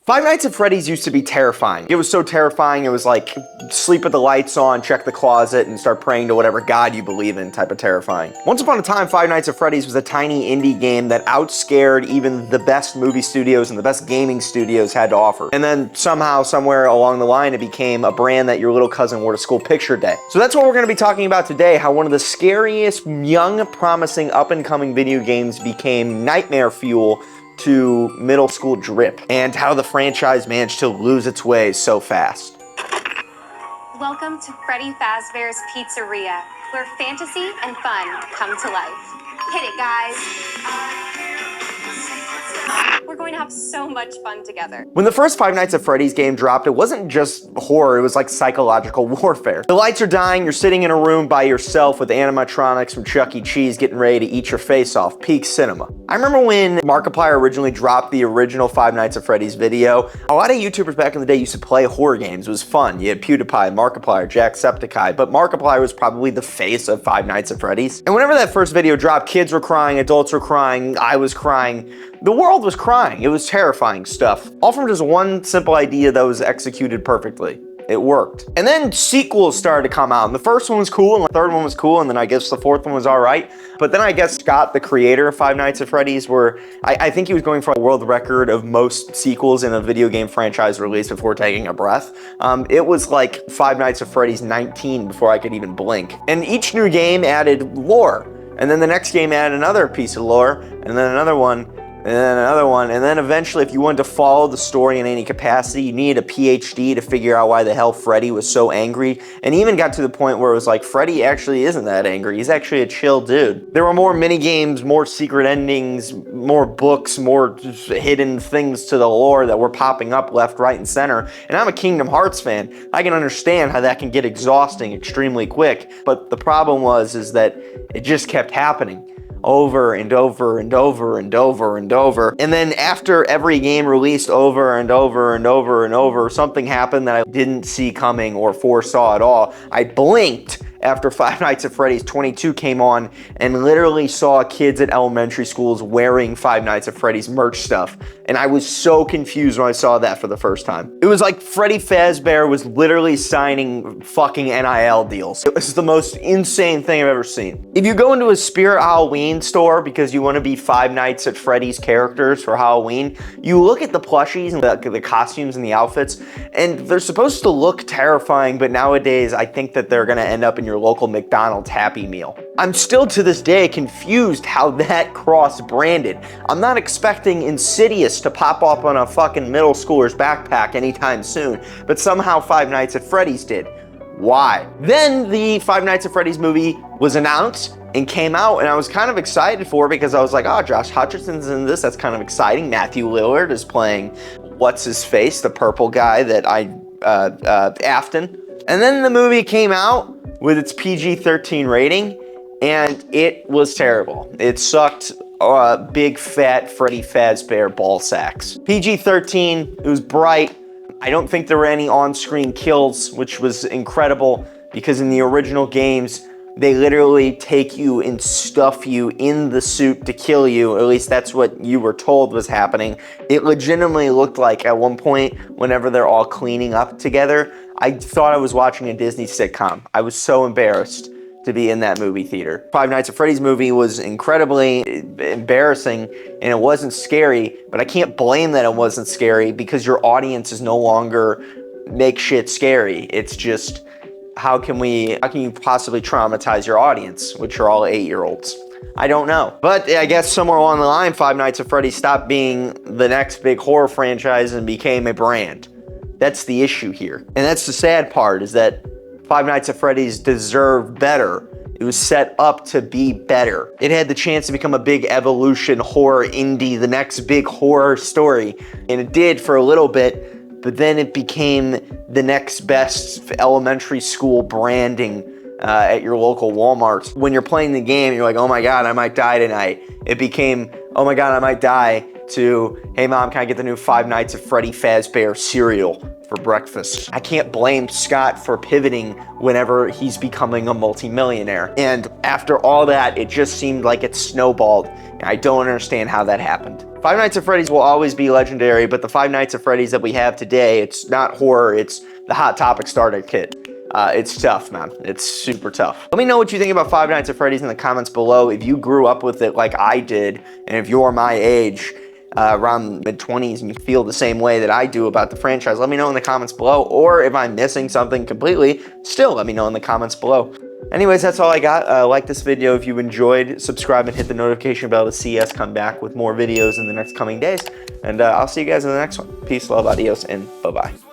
Five Nights at Freddy's used to be terrifying. It was so terrifying, it was like sleep with the lights on, check the closet, and start praying to whatever god you believe in type of terrifying. Once upon a time, Five Nights at Freddy's was a tiny indie game that outscared even the best movie studios and the best gaming studios had to offer. And then somehow, somewhere along the line, it became a brand that your little cousin wore to school picture day. So that's what we're gonna be talking about today, how one of the scariest, young, promising, up-and-coming video games became nightmare fuel to middle school drip, and how the franchise managed to lose its way so fast. Welcome to Freddy Fazbear's Pizzeria, where fantasy and fun come to life. Hit it, guys. We're going to have so much fun together. When the first Five Nights at Freddy's game dropped, it wasn't just horror, it was like psychological warfare. The lights are dying, you're sitting in a room by yourself with animatronics from Chuck E. Cheese getting ready to eat your face off. Peak cinema. I remember when Markiplier originally dropped the original Five Nights at Freddy's video, a lot of YouTubers back in the day used to play horror games. It was fun. You had PewDiePie, Markiplier, Jacksepticeye, but Markiplier was probably the face of Five Nights at Freddy's. And whenever that first video dropped, kids were crying, adults were crying, I was crying. The world was crying. It was terrifying stuff. All from just one simple idea that was executed perfectly. It worked. And then sequels started to come out. And the first one was cool, and the third one was cool, and then I guess the fourth one was all right. But then I guess Scott, the creator of Five Nights at Freddy's, I think he was going for a world record of most sequels in a video game franchise released before taking a breath. It was like Five Nights at Freddy's 19 before I could even blink. And each new game added lore. And then the next game added another piece of lore, and then another one, and then another one, and then eventually if you wanted to follow the story in any capacity, you needed a PhD to figure out why the hell Freddy was so angry, and even got to the point where it was like, Freddy actually isn't that angry, he's actually a chill dude. There were more mini-games, more secret endings, more books, more hidden things to the lore that were popping up left, right, and center, and I'm a Kingdom Hearts fan. I can understand how that can get exhausting extremely quick, but the problem is that it just kept happening. Over and over and over and over and over. And then after every game released over and over and over and over, something happened that I didn't see coming or foresaw at all. I blinked after Five Nights at Freddy's 22 came on and literally saw kids at elementary schools wearing Five Nights at Freddy's merch stuff. And I was so confused when I saw that for the first time. It was like Freddy Fazbear was literally signing fucking NIL deals. It was the most insane thing I've ever seen. If you go into a Spirit Halloween store because you want to be Five Nights at Freddy's characters for Halloween, you look at the plushies and the costumes and the outfits, and they're supposed to look terrifying, but nowadays I think that they're gonna end up in your local McDonald's Happy Meal. I'm still to this day confused how that cross-branded. I'm not expecting Insidious to pop up on a fucking middle schooler's backpack anytime soon, but somehow Five Nights at Freddy's did. Why? Then the Five Nights at Freddy's movie was announced and came out, and I was kind of excited for it because I was like, oh, Josh Hutcherson's in this, that's kind of exciting. Matthew Lillard is playing what's-his-face, the purple guy that Afton. And then the movie came out with its PG-13 rating, and it was terrible. It sucked big fat Freddy Fazbear ball sacks. PG-13, it was bright. I don't think there were any on-screen kills, which was incredible because in the original games, they literally take you and stuff you in the suit to kill you. At least that's what you were told was happening. It legitimately looked like at one point, whenever they're all cleaning up together, I thought I was watching a Disney sitcom. I was so embarrassed to be in that movie theater. Five Nights at Freddy's movie was incredibly embarrassing and it wasn't scary, but I can't blame that it wasn't scary because your audience is no longer make shit scary. It's just, how can you possibly traumatize your audience, which are all 8-year-olds? I don't know. But I guess somewhere along the line, Five Nights at Freddy's stopped being the next big horror franchise and became a brand. That's the issue here. And that's the sad part, is that Five Nights at Freddy's deserved better. It was set up to be better. It had the chance to become a big evolution horror indie, the next big horror story. And it did for a little bit, but then it became the next best elementary school branding at your local Walmart. When you're playing the game, you're like, oh my God, I might die tonight. It became, oh my God, I might die, to, hey mom, can I get the new Five Nights at Freddy Fazbear cereal for breakfast? I can't blame Scott for pivoting whenever he's becoming a multimillionaire. And after all that, it just seemed like it snowballed. And I don't understand how that happened. Five Nights at Freddy's will always be legendary, but the Five Nights at Freddy's that we have today, it's not horror, it's the Hot Topic starter kit. It's tough, man. It's super tough. Let me know what you think about Five Nights at Freddy's in the comments below. If you grew up with it like I did, and if you're my age, around mid-20s, and you feel the same way that I do about the franchise, let me know in the comments below. Or if I'm missing something completely, still let me know in the comments below. Anyways, that's all I got. Like this video if you enjoyed, subscribe and hit the notification bell to see us come back with more videos in the next coming days. And I'll see you guys in the next one. Peace, love, adios, and bye-bye.